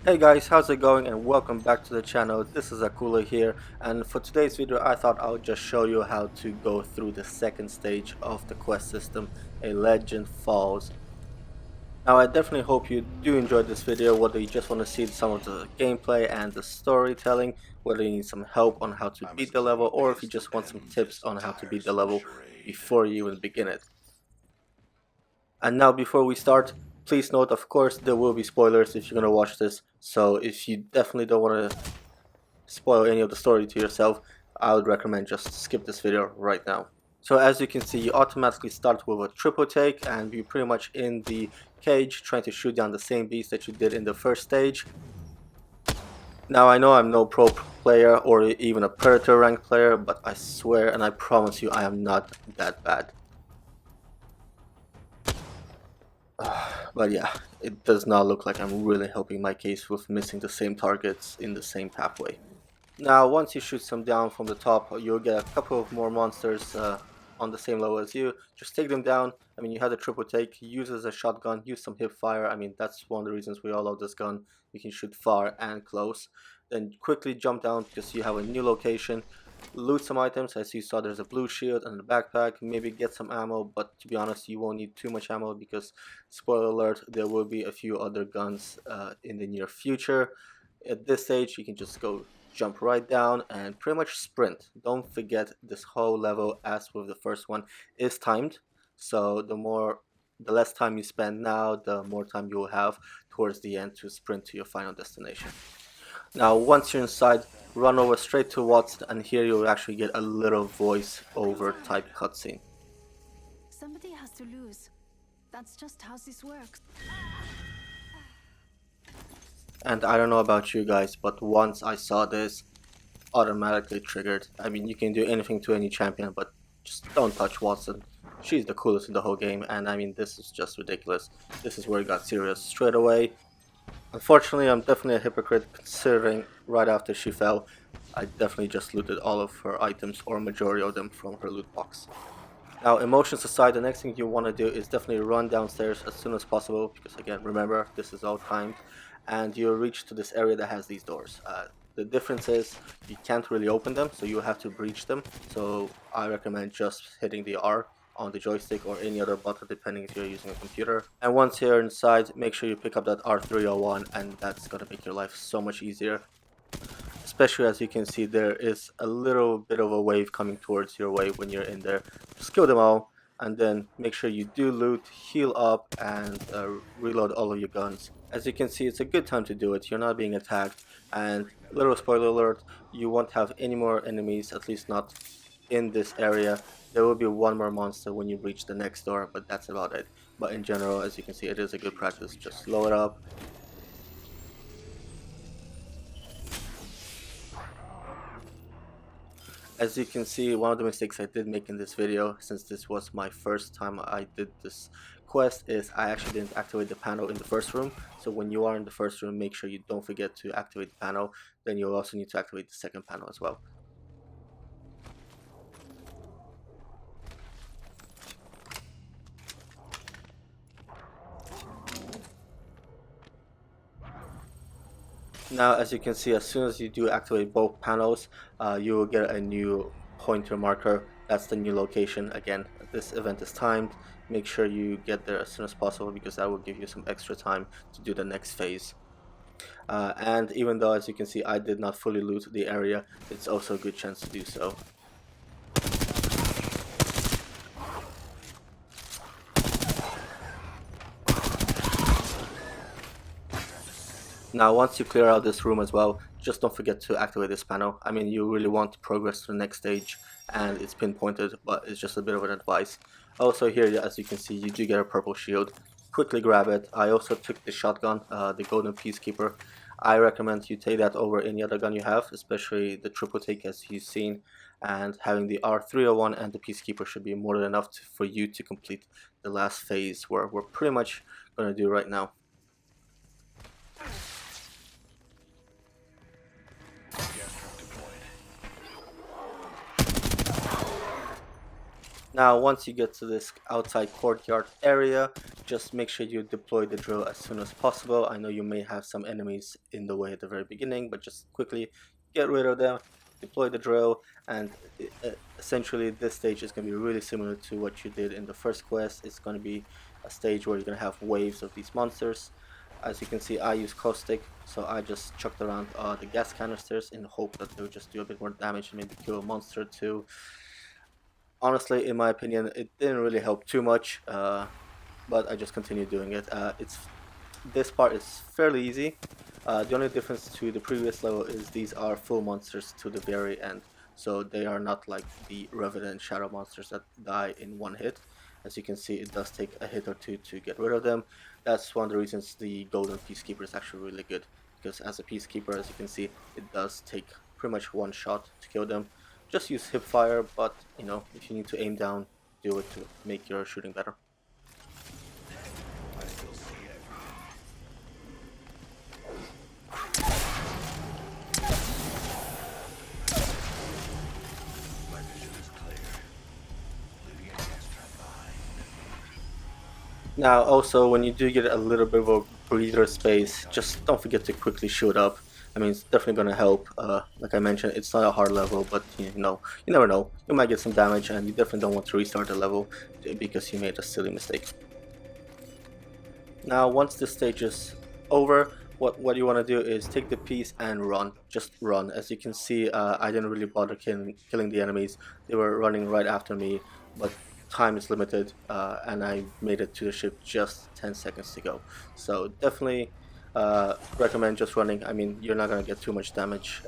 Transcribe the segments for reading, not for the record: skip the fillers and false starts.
Hey guys, how's it going and welcome back to the channel. This is Akula here, and for today's video I thought I would just show you how to go through the second stage of the quest system, A Legend Falls. Now I definitely hope you do enjoy this video, whether you just want to see some of the gameplay and the storytelling, whether you need some help on how to I was beat the a little level, or if you pissed just at want some them tips on how to beat the tiresome level charade. before you even begin it. And now before we start, please note of course there will be spoilers if you're going to watch this, so if you definitely don't want to spoil any of the story to yourself, I would recommend just skip this video right now. So as you can see, you automatically start with a triple take and you're pretty much in the cage trying to shoot down the same beast that you did in the first stage. Now I know I'm no pro player or even a predator rank player, but I swear and I promise you I am not that bad. But yeah, it does not look like I'm really helping my case with missing the same targets in the same pathway. Now, once you shoot some down from the top, you'll get a couple of more monsters on the same level as you. Just take them down. I mean, you had a triple take, use as a shotgun, use some hip fire. I mean, that's one of the reasons we all love this gun. You can shoot far and close. Then quickly jump down because you have a new location. Loot some items. As you saw, there's a blue shield and a backpack. Maybe get some ammo, but to be honest, you won't need too much ammo because, spoiler alert, there will be a few other guns in the near future. At this stage, you can just go jump right down and pretty much sprint. Don't forget this whole level, as with the first one, is timed. So the less time you spend now, the more time you will have towards the end to sprint to your final destination. Now, once you're inside, run over straight to Watson, and here you'll actually get a little voice over type cutscene. Somebody has to lose. That's just how this works. And I don't know about you guys, but once I saw this, automatically triggered. I mean, you can do anything to any champion, but just don't touch Watson. She's the coolest in the whole game, and I mean, this is just ridiculous. This is where it got serious straight away. Unfortunately, I'm definitely a hypocrite considering right after she fell, I definitely just looted all of her items, or majority of them, from her loot box. Now, emotions aside, the next thing you want to do is definitely run downstairs as soon as possible, because again, remember, this is all timed, and you'll reach to this area that has these doors. The difference is you can't really open them, so you have to breach them. So I recommend just hitting the R on the joystick or any other button depending if you're using a computer. And once you're inside, make sure you pick up that R301, and that's gonna make your life so much easier. Especially as you can see, there is a little bit of a wave coming towards your way when you're in there. Just kill them all, and then make sure you do loot, heal up, and reload all of your guns. As you can see, it's a good time to do it. You're not being attacked, and little spoiler alert, you won't have any more enemies, at least not in this area. There will be one more monster when you reach the next door, but that's about it. But in general, as you can see, it is a good practice. Just slow it up. As you can see, one of the mistakes I did make in this video, since this was my first time I did this quest, is I actually didn't activate the panel in the first room. So when you are in the first room, make sure you don't forget to activate the panel. Then you'll also need to activate the second panel as well. Now, as you can see, as soon as you do activate both panels, you will get a new pointer marker. That's the new location. Again, this event is timed. Make sure you get there as soon as possible because that will give you some extra time to do the next phase. And even though, as you can see, I did not fully loot the area, it's also a good chance to do so. Now, once you clear out this room as well, just don't forget to activate this panel. I mean, you really want to progress to the next stage, and it's pinpointed, but it's just a bit of an advice. Also here, as you can see, you do get a purple shield. Quickly grab it. I also took the shotgun, the golden peacekeeper. I recommend you take that over any other gun you have, especially the triple take as you've seen, and having the R301 and the peacekeeper should be more than enough for you to complete the last phase, where we're pretty much going to do right now. Gas truck deployed. Now, once you get to this outside courtyard area, just make sure you deploy the drill as soon as possible. I know you may have some enemies in the way at the very beginning, but just quickly get rid of them, deploy the drill, and essentially this stage is going to be really similar to what you did in the first quest. It's going to be a stage where you're going to have waves of these monsters. As you can see, I use caustic, so I just chucked around the gas canisters in the hope that they would just do a bit more damage and maybe kill a monster too. Honestly, in my opinion, it didn't really help too much, but I just continued doing it. This part is fairly easy. The only difference to the previous level is these are full monsters to the very end, so they are not like the Revenant Shadow monsters that die in one hit. As you can see, it does take a hit or two to get rid of them. That's one of the reasons the Golden Peacekeeper is actually really good, because as a Peacekeeper, as you can see, it does take pretty much one shot to kill them. Just use hip fire, but you know, if you need to aim down, do it to make your shooting better. I still see everything. My vision is clear. Leaving a gas trap behind. Now, also, when you do get a little bit of a breather space, just don't forget to quickly shoot up. I mean, it's definitely going to help. Like I mentioned, it's not a hard level, but you know, you never know. You might get some damage, and you definitely don't want to restart the level because you made a silly mistake. Now, once this stage is over, what you want to do is take the piece and run. Just run. As you can see, I didn't really bother killing the enemies. They were running right after me, but time is limited, and I made it to the ship just 10 seconds to go. So definitely recommend just running. I mean, you're not going to get too much damage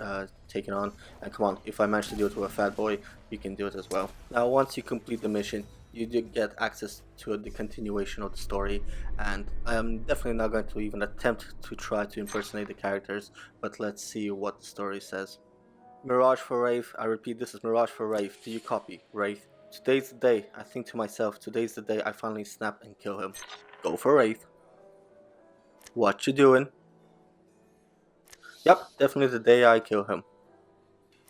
taken on. And come on, if I managed to do it with a fat boy, you can do it as well. Now, once you complete the mission, you do get access to the continuation of the story, and I am definitely not going to even attempt to try to impersonate the characters, but let's see what the story says. Mirage for Wraith. I repeat, this is Mirage for Wraith. Do you copy, Wraith? Today's the day. I think to myself, today's the day I finally snap and kill him. Go for Wraith. What you doing? Yep, definitely the day I kill him.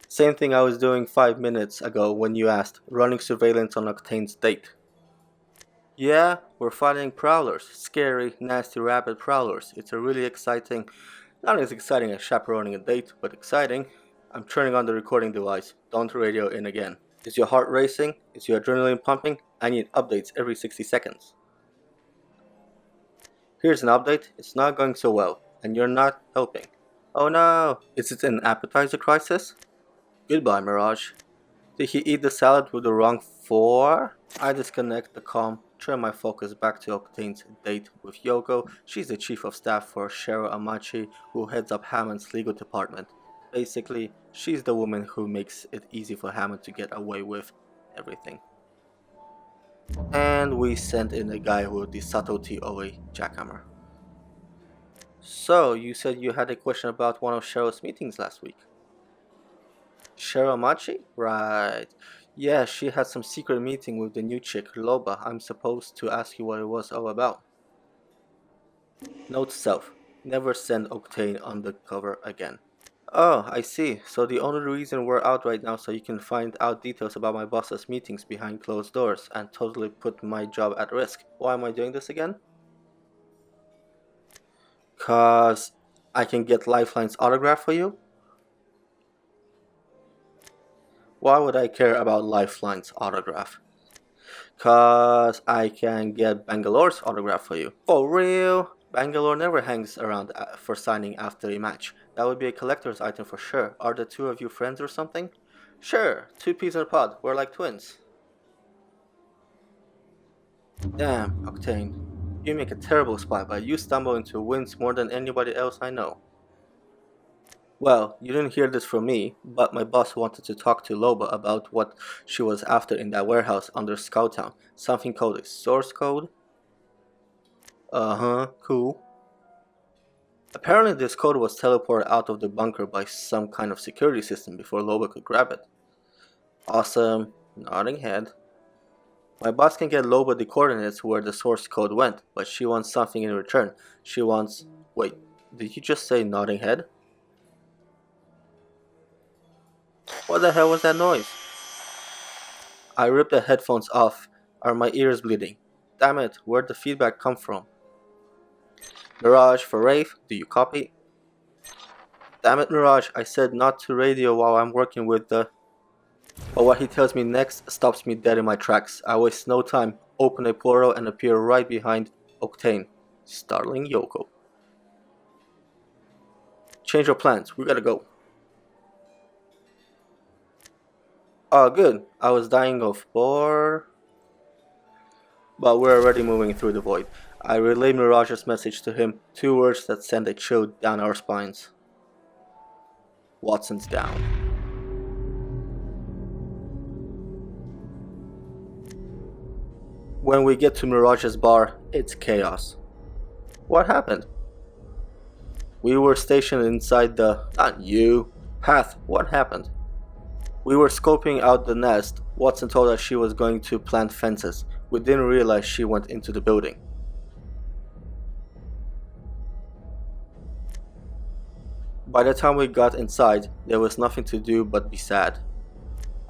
Same thing I was doing 5 minutes ago when you asked, running surveillance on Octane's date. Yeah, we're fighting prowlers. Scary, nasty rabbit prowlers. It's a really exciting, not as exciting as chaperoning a date, but exciting. I'm turning on the recording device. Don't radio in again. Is your heart racing? Is your adrenaline pumping? I need updates every 60 seconds. Here's an update. It's not going so well, and you're not helping. Oh no! Is it an appetizer crisis? Goodbye, Mirage. Did he eat the salad with the wrong four? I disconnect the comm, turn my focus back to Octane's date with Yoko. She's the chief of staff for Shero Amachi, who heads up Hammond's legal department. Basically, she's the woman who makes it easy for Hammond to get away with everything. And we sent in a guy with the subtlety of a jackhammer. So, you said you had a question about one of Shero's meetings last week. Shiramachi? Right. Yeah, she had some secret meeting with the new chick, Loba. I'm supposed to ask you what it was all about. Note to self. Never send Octane undercover again. Oh, I see. So the only reason we're out right now so you can find out details about my boss's meetings behind closed doors and totally put my job at risk. Why am I doing this again? Cause I can get Lifeline's autograph for you? Why would I care about Lifeline's autograph? Cause I can get Bangalore's autograph for you. For real? Bangalore never hangs around for signing after a match. That would be a collector's item for sure. Are the two of you friends or something? Sure, two peas in a pod. We're like twins. Damn, Octane. You make a terrible spy, but you stumble into wins more than anybody else I know. Well, you didn't hear this from me, but my boss wanted to talk to Loba about what she was after in that warehouse under Scouttown. Something called a source code? Uh-huh, cool. Apparently this code was teleported out of the bunker by some kind of security system before Loba could grab it. Awesome. Nodding head. My boss can get Loba the coordinates where the source code went, but she wants something in return. She wants... Wait, did you just say nodding head? What the hell was that noise? I ripped the headphones off. Are my ears bleeding? Damn it, where'd the feedback come from? Mirage for Rafe, do you copy? Damn it, Mirage, I said not to radio while I'm working with the... But what he tells me next stops me dead in my tracks. I waste no time, open a portal and appear right behind Octane, startling Yoko. Change your plans, we gotta go. Oh, good, I was dying of bore... But we're already moving through the void. I relay Mirage's message to him, 2 words that send a chill down our spines. Watson's down. When we get to Mirage's bar, it's chaos. What happened? We were stationed inside the... Not you. Path, what happened? We were scoping out the nest. Watson told us she was going to plant fences. We didn't realize she went into the building. By the time we got inside, there was nothing to do but be sad.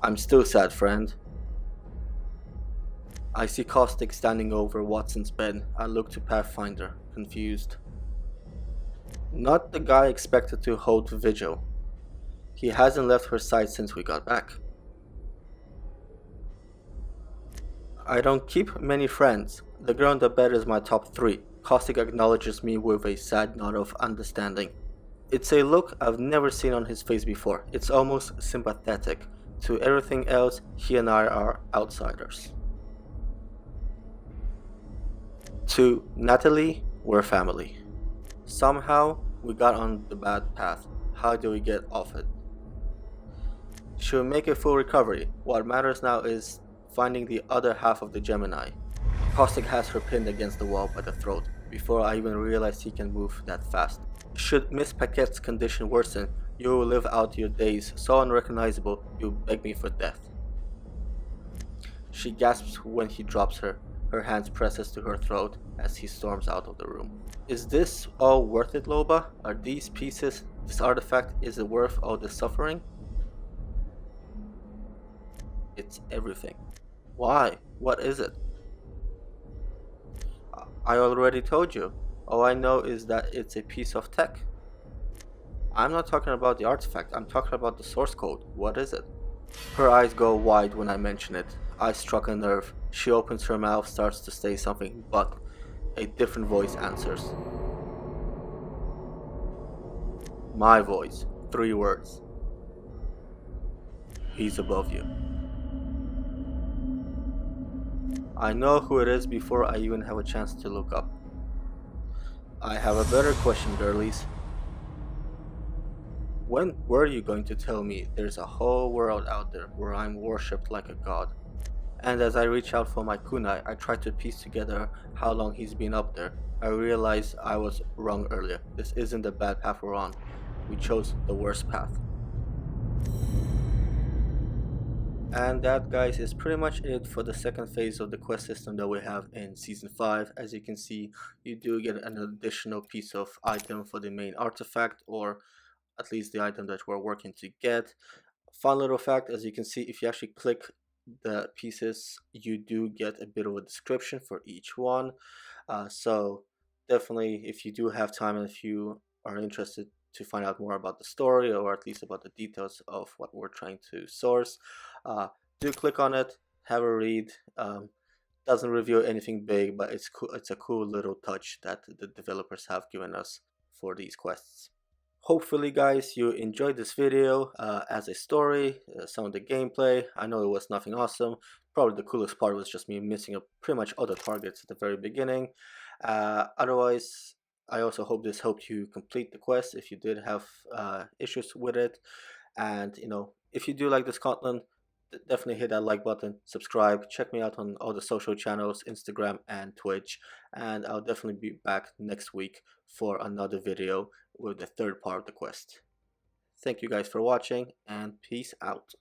I'm still sad, friend. I see Caustic standing over Watson's bed. I look to Pathfinder, confused. Not the guy expected to hold vigil. He hasn't left her side since we got back. I don't keep many friends. The girl on the bed is my top 3. Caustic acknowledges me with a sad nod of understanding. It's a look I've never seen on his face before. It's almost sympathetic. To everything else, he and I are outsiders. To Natalie, we're family. Somehow, we got on the bad path. How do we get off it? She'll make a full recovery. What matters now is finding the other half of the Gemini. Caustic has her pinned against the wall by the throat, before I even realized he can move that fast. Should Miss Paquette's condition worsen, you will live out your days so unrecognizable you beg me for death. She gasps when he drops her. Her hands presses to her throat as he storms out of the room. Is this all worth it, Loba? Are these pieces, this artifact, is it worth all the suffering? It's everything. Why? What is it? I already told you. All I know is that it's a piece of tech. I'm not talking about the artifact, I'm talking about the source code. What is it? Her eyes go wide when I mention it. I struck a nerve. She opens her mouth, starts to say something, but a different voice answers. My voice. 3 words. He's above you. I know who it is before I even have a chance to look up. I have a better question, girlies. When were you going to tell me there's a whole world out there where I'm worshipped like a god? And as I reach out for my kunai, I try to piece together how long he's been up there. I realize I was wrong earlier. This isn't the bad path we're on. We chose the worst path. And that, guys, is pretty much it for the second phase of the quest system that we have in Season 5. As you can see, you do get an additional piece of item for the main artifact, or at least the item that we're working to get. Fun little fact, as you can see, if you actually click the pieces, you do get a bit of a description for each one. So definitely, if you do have time and if you are interested to find out more about the story, or at least about the details of what we're trying to source, do click on it, have a read. Doesn't reveal anything big, but it's cool. It's a cool little touch that the developers have given us for these quests. Hopefully, guys, you enjoyed this video as a story, some of the gameplay. I know it was nothing awesome. Probably the coolest part was just me missing pretty much all the targets at the very beginning. Otherwise, I also hope this helped you complete the quest if you did have issues with it. And, you know, if you do like this content, definitely hit that like button, subscribe, check me out on all the social channels, Instagram and Twitch, and I'll definitely be back next week for another video with the third part of the quest. Thank you guys for watching, and peace out.